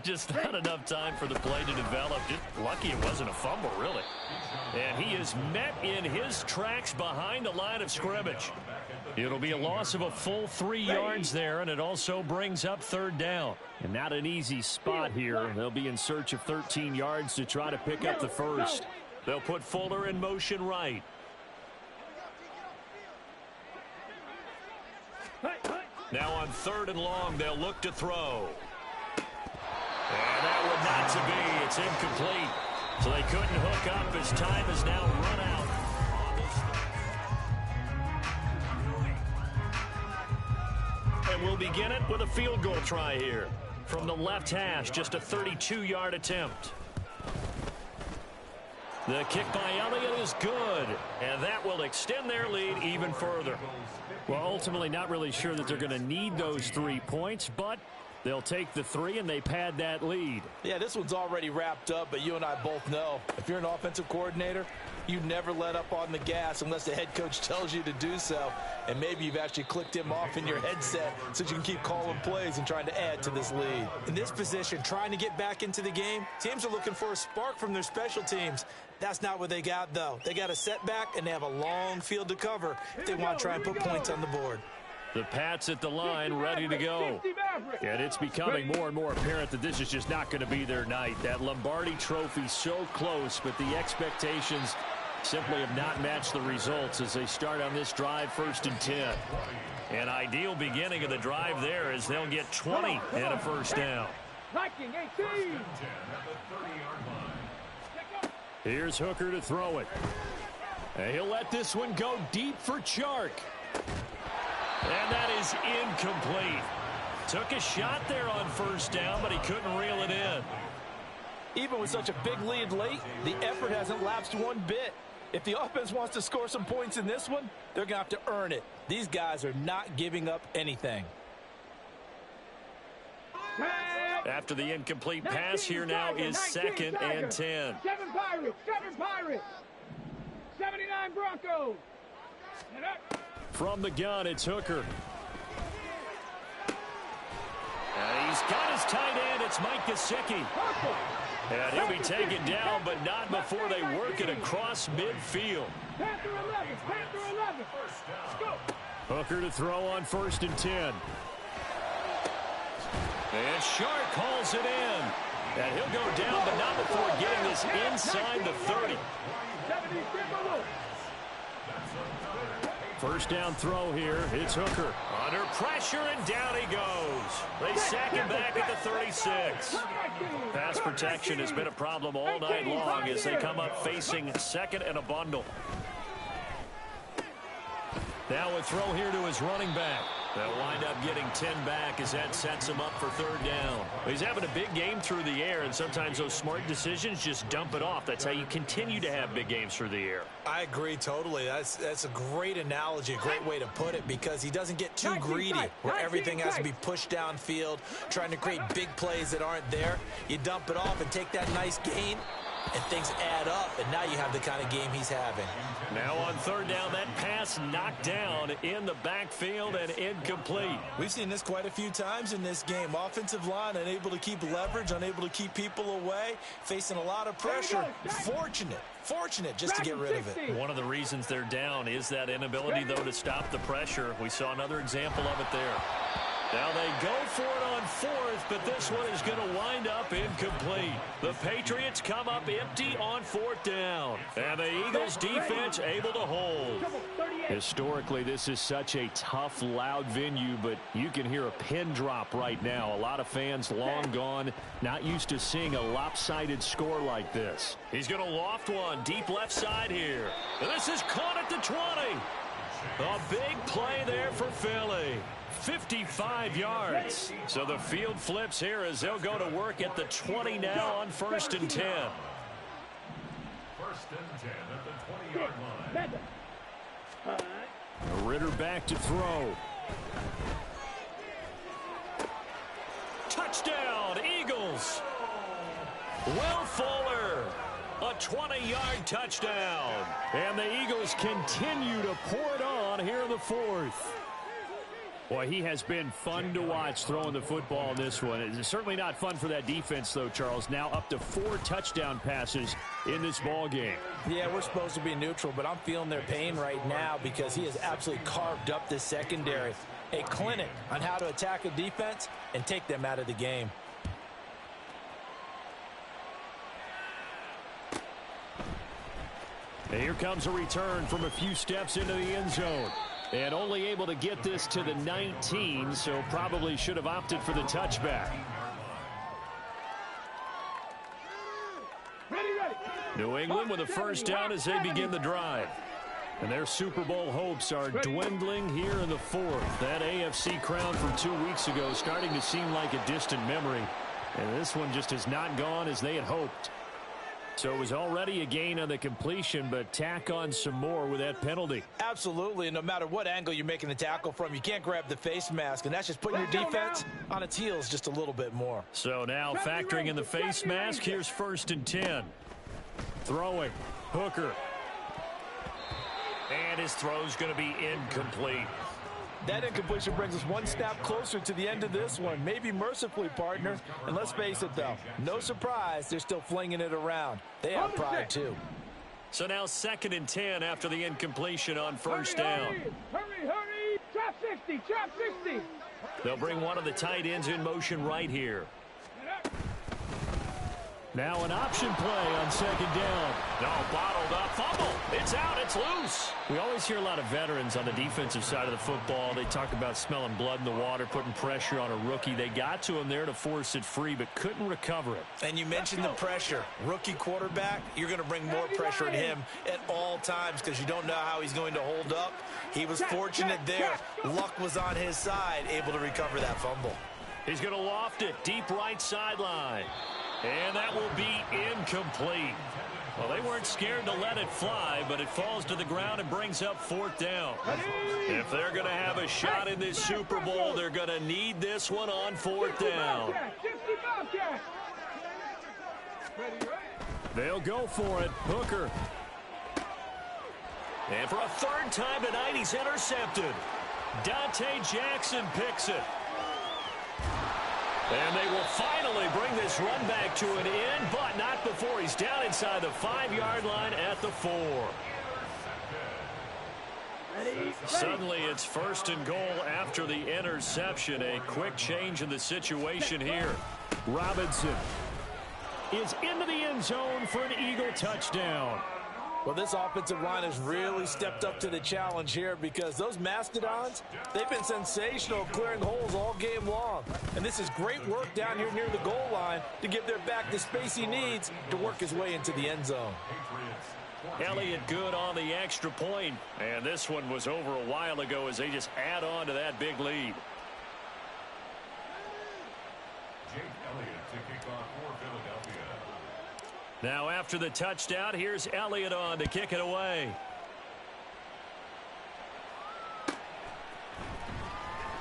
Just not enough time for the play to develop. Just lucky it wasn't a fumble, really. And he is met in his tracks behind the line of scrimmage. It'll be a loss of a full 3 yards there, and it also brings up 3rd down. And not an easy spot here. They'll be in search of 13 yards to try to pick up the first. They'll put Fuller in motion right. Now on 3rd and long, they'll look to throw. And that would not to be. It's incomplete. So they couldn't hook up as time has now run out. And we'll begin it with a field goal try here. From the left hash, just a 32-yard attempt. The kick by Elliott is good, and that will extend their lead even further. Well, ultimately not really sure that they're going to need those 3 points, but they'll take the 3 and they pad that lead. Yeah, this one's already wrapped up, but you and I both know if you're an offensive coordinator, you never let up on the gas unless the head coach tells you to do so. And maybe you've actually clicked him off in your headset so you can keep calling plays and trying to add to this lead. In this position, trying to get back into the game, teams are looking for a spark from their special teams. That's not what they got, though. They got a setback, and they have a long field to cover if they want to try and put points on the board. The Pats at the line, ready to go. And it's becoming more and more apparent that this is just not going to be their night. That Lombardi Trophy so close, but the expectations simply have not matched the results as they start on this drive 1st and 10. An ideal beginning of the drive there as they'll get 20 and a first down. Viking 18. Here's Hooker to throw it. And he'll let this one go deep for Chark. And that is incomplete. Took a shot there on 1st down, but he couldn't reel it in. Even with such a big lead late, the effort hasn't lapsed one bit. If the offense wants to score some points in this one, they're going to have to earn it. These guys are not giving up anything. After the incomplete pass, here now is 2nd and 10. 7 Pirates. 79 Broncos. From the gun, it's Hooker. And he's got his tight end. It's Mike Gesicki. And he'll be taken down, but not before they work it across midfield. Panther 11. Hooker to throw on 1st and 10. And Shark calls it in. And he'll go down, but not before getting this inside the 30. 1st down throw here. It's Hooker. Under pressure, and down he goes. They sack him back at the 36. Pass protection has been a problem all night long as they come up facing 2nd and a bundle. Now a throw here to his running back. They'll wind up getting 10 back as that sets him up for 3rd down. He's having a big game through the air, and sometimes those smart decisions just dump it off. That's how you continue to have big games through the air. I agree totally. That's a great analogy, a great way to put it, because he doesn't get too greedy where everything has to be pushed downfield, trying to create big plays that aren't there. You dump it off and take that nice gain, and things add up, and now you have the kind of game he's having. Now on 3rd down, that pass knocked down in the backfield and incomplete. We've seen this quite a few times in this game. Offensive line unable to keep leverage, unable to keep people away, facing a lot of pressure. Fortunate just to get rid of it. One of the reasons they're down is that inability, though, to stop the pressure. We saw another example of it there. Now they go for it on 4th, but this one is going to wind up incomplete. The Patriots come up empty on 4th down. And the Eagles defense able to hold. Historically, this is such a tough, loud venue, but you can hear a pin drop right now. A lot of fans long gone, not used to seeing a lopsided score like this. He's going to loft one deep left side here. And this is caught at the 20. A big play there for Philly. 55 yards. So the field flips here as they'll go to work at the 20 now on 1st and 10. 1st and 10 at the 20-yard line. Ritter back to throw. Touchdown, Eagles. Will Fuller. A 20-yard touchdown. And the Eagles continue to pour it on here in the 4th. Boy, he has been fun to watch throwing the football in this one. It's certainly not fun for that defense, though, Charles. Now up to 4 touchdown passes in this ball game. Yeah, we're supposed to be neutral, but I'm feeling their pain right now because he has absolutely carved up this secondary. A clinic on how to attack a defense and take them out of the game. And here comes a return from a few steps into the end zone. And only able to get this to the 19, so probably should have opted for the touchback. New England with a 1st down as they begin the drive. And their Super Bowl hopes are dwindling here in the 4th. That AFC crown from 2 weeks ago starting to seem like a distant memory. And this one just has not gone as they had hoped. So it was already a gain on the completion, but tack on some more with that penalty. Absolutely. No matter what angle you're making the tackle from, you can't grab the face mask, and that's just putting your defense on its heels just a little bit more. So now factoring in the face mask, here's 1st and 10. Throwing. Hooker. And his throw's going to be incomplete. That incompletion brings us one snap closer to the end of this one. Maybe mercifully, partner. And let's face it, though, no surprise, they're still flinging it around. They have pride, too. So now 2nd and 10 after the incompletion on 1st down. Hurry. Trap 60. They'll bring one of the tight ends in motion right here. Now an option play on 2nd down. No, bottled up. Fumble. It's out. It's loose. We always hear a lot of veterans on the defensive side of the football. They talk about smelling blood in the water, putting pressure on a rookie. They got to him there to force it free, but couldn't recover it. And you mentioned the pressure. Rookie quarterback, you're going to bring more pressure at him at all times because you don't know how he's going to hold up. He was fortunate there. Luck was on his side, able to recover that fumble. He's going to loft it deep right sideline. And that will be incomplete. Well, they weren't scared to let it fly, but it falls to the ground and brings up 4th down. If they're going to have a shot in this Super Bowl, they're going to need this one on 4th down. They'll go for it. Hooker. And for a 3rd time tonight, he's intercepted. Dante Jackson picks it. And they will finally bring this run back to an end, but not before he's down inside the 5-yard line at the 4. Suddenly it's 1st and goal after the interception. A quick change in the situation here. Robinson is into the end zone for an Eagle touchdown. Well, this offensive line has really stepped up to the challenge here because those Mastodons, they've been sensational clearing holes all game long. And this is great work down here near the goal line to give their back the space he needs to work his way into the end zone. Elliott good on the extra point. And this one was over a while ago as they just add on to that big lead. Jake Elliott to kick off for Philadelphia. Now after the touchdown, here's Elliott on to kick it away.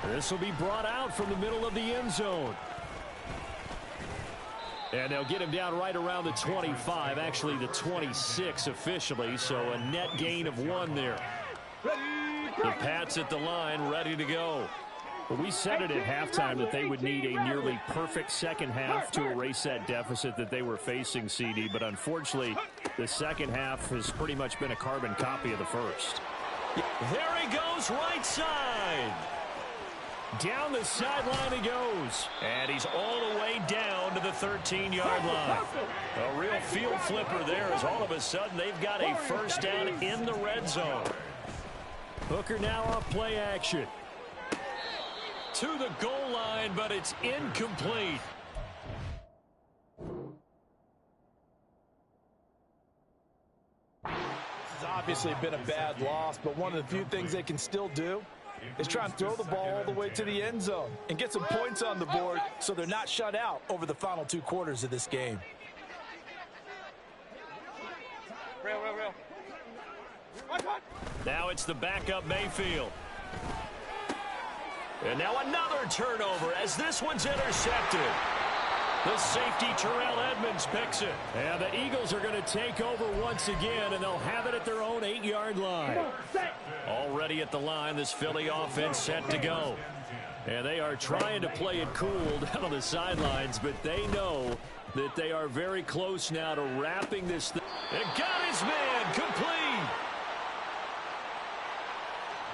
This will be brought out from the middle of the end zone. And they'll get him down right around the 25, actually the 26 officially, so a net gain of 1 there. The Pats at the line, ready to go. Well, we said it at halftime that they would need a nearly perfect second half to erase that deficit that they were facing, CD. But unfortunately, the second half has pretty much been a carbon copy of the first. There he goes, right side. Down the sideline he goes. And he's all the way down to the 13-yard line. A real field flipper there as all of a sudden they've got a 1st down in the red zone. Hooker now off play action. To the goal line, but it's incomplete. This has obviously been a bad loss, but one of the few things they can still do is try and throw the ball all the way to the end zone and get some points on the board so they're not shut out over the final 2 quarters of this game. Now it's the backup Mayfield. And now another turnover as this one's intercepted. The safety Terrell Edmonds picks it. And the Eagles are going to take over once again, and they'll have it at their own 8-yard line. Already at the line, this Philly offense set to go. And they are trying to play it cool down on the sidelines, but they know that they are very close now to wrapping this thing. And got his man complete.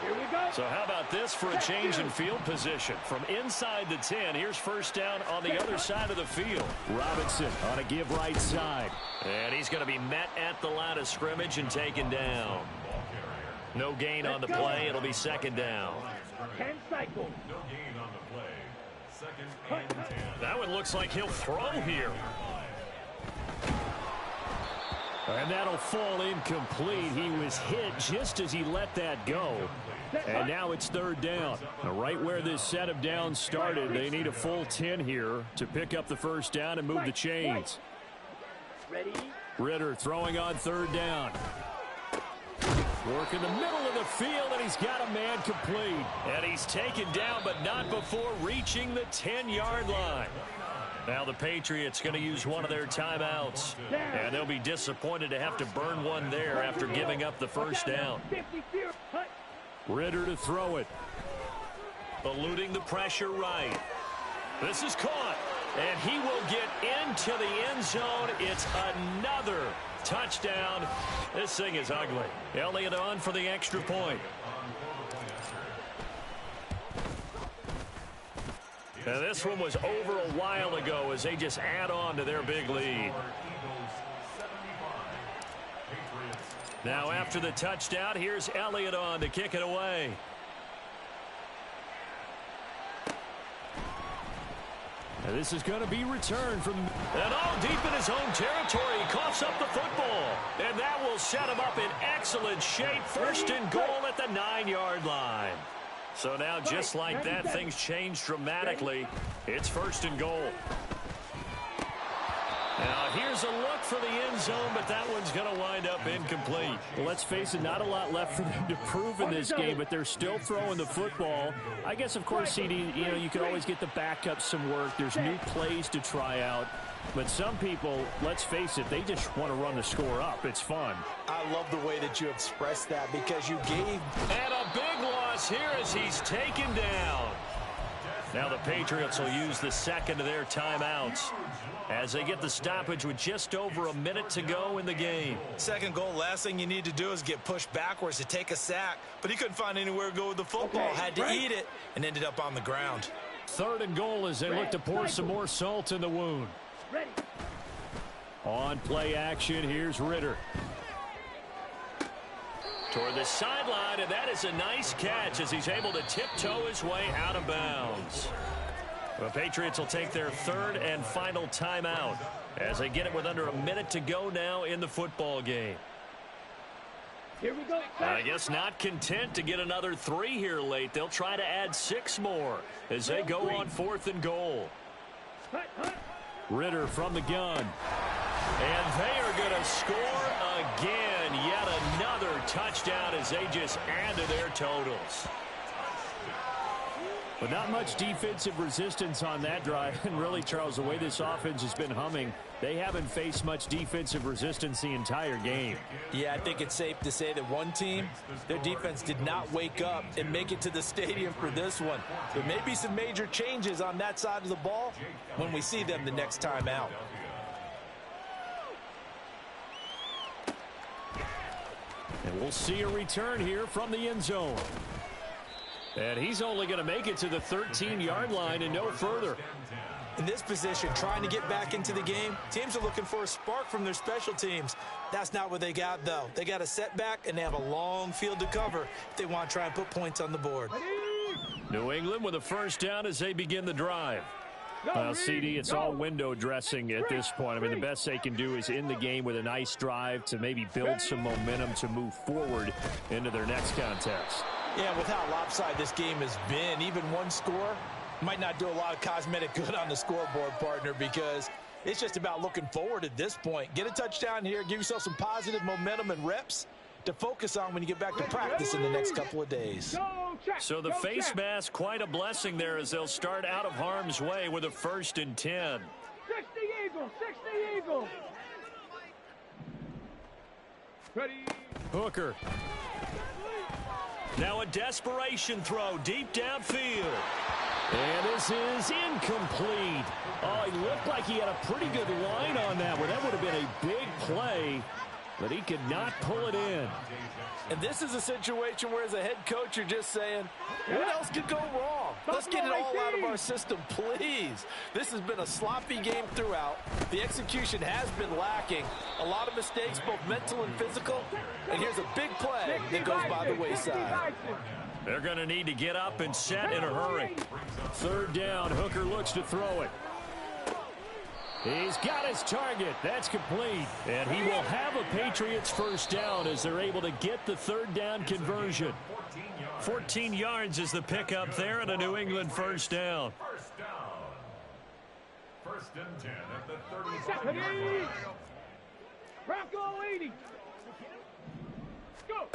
Here we go. So how about this for a change in field position? From inside the 10, here's 1st down on the other side of the field. Robinson on a give right side. And he's going to be met at the line of scrimmage and taken down. No gain on the play. It'll be 2nd down. 10 cycles. No gain on the play. 2nd and 10. That one looks like he'll throw here. And that'll fall incomplete. He was hit just as he let that go. And now it's 3rd down. Now, right where this set of downs started, they need a full 10 here to pick up the 1st down and move the chains. Ready? Ritter throwing on 3rd down. Work in the middle of the field, and he's got a man complete. And he's taken down, but not before reaching the 10-yard line. Now the Patriots going to use one of their timeouts. And they'll be disappointed to have to burn one there after giving up the 1st down. Ritter to throw it. Eluding the pressure right. This is caught. And he will get into the end zone. It's another touchdown. This thing is ugly. Elliott on for the extra point. Now this one was over a while ago as they just add on to their big lead. Now after the touchdown, here's Elliott on to kick it away. And this is going to be returned from... And all deep in his own territory, he coughs up the football. And that will set him up in excellent shape. 1st and goal at the 9-yard line. So now just like that, things change dramatically. It's 1st and goal. Now here's a look for the end zone, but that one's going to wind up incomplete. Well, let's face it, not a lot left for them to prove in this game, but they're still throwing the football. I guess, of course, CD, you can always get the backup some work. There's new plays to try out. But some people, let's face it, they just want to run the score up. It's fun. I love the way that you expressed that because you gave. And a big loss here as he's taken down. Now the Patriots will use the second of their timeouts as they get the stoppage with just over a minute to go in the game. Second goal, last thing you need to do is get pushed backwards to take a sack. But he couldn't find anywhere to go with the football. Had to eat it and ended up on the ground. Third and goal as they look to pour some more salt in the wound. Ready. On play action, here's Ritter. Toward the sideline, and that is a nice catch as he's able to tiptoe his way out of bounds. The Patriots will take their third and final timeout as they get it with under a minute to go now in the football game. Here we go. I guess not content to get another 3 here late. They'll try to add 6 more as they go on 4th and goal. Hut, hut. Ritter from the gun. And they are going to score again. Yet another touchdown as they just add to their totals. But not much defensive resistance on that drive. And really, Charles, the way this offense has been humming, they haven't faced much defensive resistance the entire game. Yeah, I think it's safe to say that one team, their defense did not wake up and make it to the stadium for this one. There may be some major changes on that side of the ball when we see them the next time out. And we'll see a return here from the end zone. And he's only going to make it to the 13-yard line and no further. In this position, trying to get back into the game, teams are looking for a spark from their special teams. That's not what they got, though. They got a setback, and they have a long field to cover if they want to try and put points on the board. New England with a first down as they begin the drive. CD, it's all window dressing at this point. I mean, the best they can do is in the game with a nice drive to maybe build some momentum to move forward into their next contest. Yeah, with how lopsided this game has been, even one score might not do a lot of cosmetic good on the scoreboard, partner, because it's just about looking forward at this point. Get a touchdown here, give yourself some positive momentum and reps to focus on when you get back to practice in the next couple of days. So the face mask, quite a blessing there as they'll start out of harm's way with a 1st and 10. 60 Eagles, 60 Eagles. Ready. Hooker. Now a desperation throw deep downfield. And this is incomplete. Oh, he looked like he had a pretty good line on that one. That would have been a big play, but he could not pull it in. And this is a situation where, as a head coach, you're just saying, what else could go wrong? Let's get it all out of our system, please. This has been a sloppy game throughout. The execution has been lacking. A lot of mistakes, both mental and physical. And here's a big play that goes by the wayside. They're going to need to get up and set in a hurry. 3rd down, Hooker looks to throw it. He's got his target. That's complete. And he will have a Patriots first down as they're able to get the 3rd down conversion. 14 yards is the pickup there and a New England first down. First and 10 at the 35-yard line. Bronco 80. Go.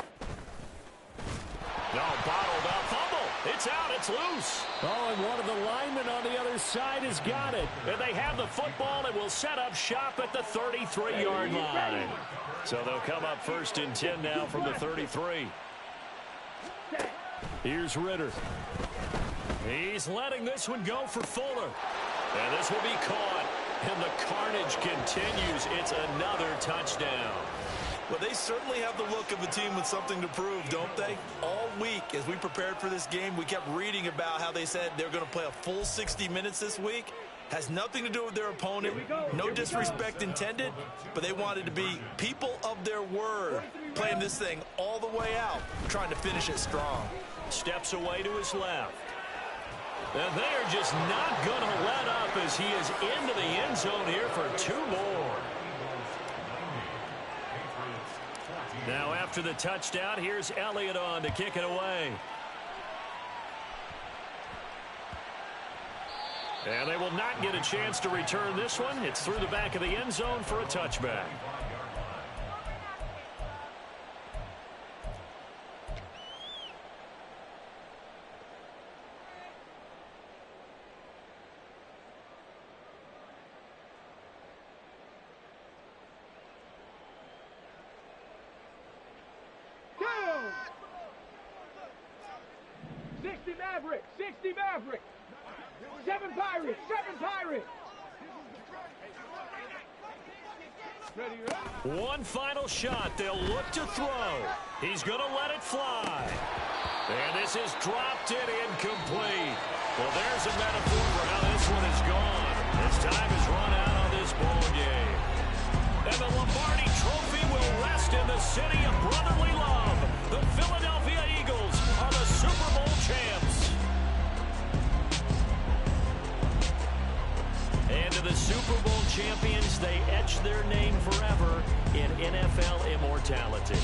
No, bottled up fumble. It's out. It's loose. Oh, and one of the linemen on the other side has got it. And they have the football and will set up shop at the 33-yard line. So they'll come up 1st and 10 now from the 33. Here's Ritter. He's letting this one go for Fuller. And this will be caught. And the carnage continues. It's another touchdown. Well, they certainly have the look of a team with something to prove, don't they? All week, as we prepared for this game, we kept reading about how they said they're going to play a full 60 minutes this week. Has nothing to do with their opponent. No disrespect intended, but they wanted to be people of their word, playing this thing all the way out, trying to finish it strong. Steps away to his left. And they are just not going to let up as he is into the end zone here for 2 more. Now after the touchdown, here's Elliott on to kick it away. And they will not get a chance to return this one. It's through the back of the end zone for a touchback. Down. 60 Maverick, 60 Maverick. 7 Pirates, 7 Pirates. Ready. One final shot. They'll look to throw. He's going to let it fly. And this is dropped it incomplete. Well, there's a metaphor for how this one is gone. His time has run out on this ball game. And the Lombardi Trophy will rest in the city of brotherly love. The Philadelphia Eagles are the Super Bowl champs. And to the Super Bowl champions, they etch their name forever in NFL immortality.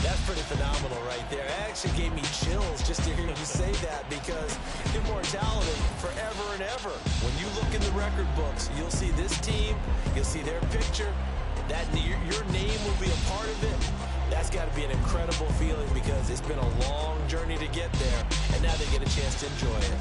That's pretty phenomenal right there. It actually gave me chills just to hear you say that, because immortality forever and ever. When you look in the record books, you'll see this team, you'll see their picture, that your name will be a part of it. That's got to be an incredible feeling, because it's been a long journey to get there, and now they get a chance to enjoy it.